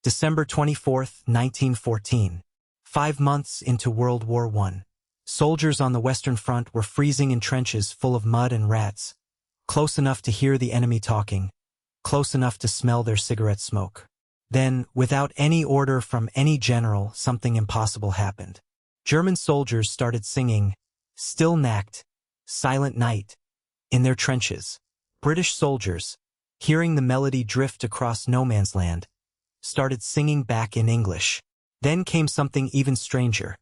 December 24th, 1914. 5 months into World War I. Soldiers on the Western Front were freezing in trenches full of mud and rats, close enough to hear the enemy talking, close enough to smell their cigarette smoke. Then, without any order from any general, something impossible happened. German soldiers started singing, "Still Nacht, Silent Night," in their trenches. British soldiers, hearing the melody drift across no man's land, started singing back in English. Then came something even stranger.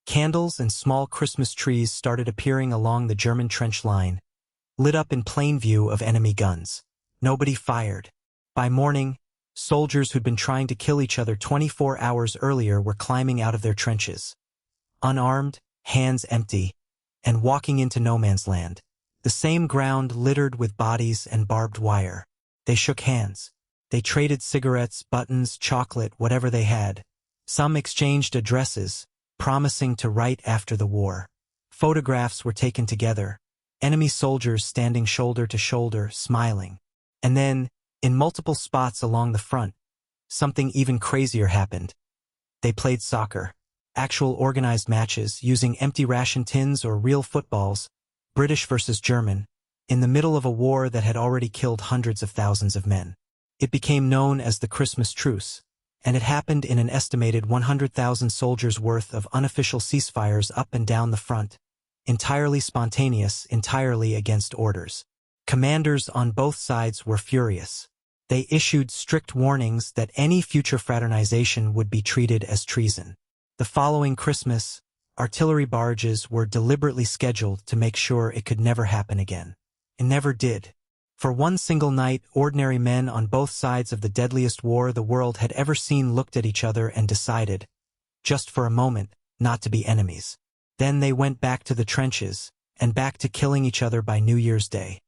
Candles and small Christmas trees started appearing along the German trench line, lit up in plain view of enemy guns. Nobody fired. By morning, soldiers who'd been trying to kill each other 24 hours earlier were climbing out of their trenches, unarmed, hands empty, and walking into no man's land. The same ground littered with bodies and barbed wire. They shook hands. They traded cigarettes, buttons, chocolate, whatever they had. Some exchanged addresses, promising to write after the war. Photographs were taken together, enemy soldiers standing shoulder to shoulder, smiling. And then, in multiple spots along the front, something even crazier happened. They played soccer. Actual organized matches, using empty ration tins or real footballs, British versus German, in the middle of a war that had already killed hundreds of thousands of men. It became known as the Christmas Truce, and it happened in an estimated 100,000 soldiers' worth of unofficial ceasefires up and down the front, entirely spontaneous, entirely against orders. Commanders on both sides were furious. They issued strict warnings that any future fraternization would be treated as treason. The following Christmas, artillery barrages were deliberately scheduled to make sure it could never happen again. It never did. For one single night, ordinary men on both sides of the deadliest war the world had ever seen looked at each other and decided, just for a moment, not to be enemies. Then they went back to the trenches, and back to killing each other by New Year's Day.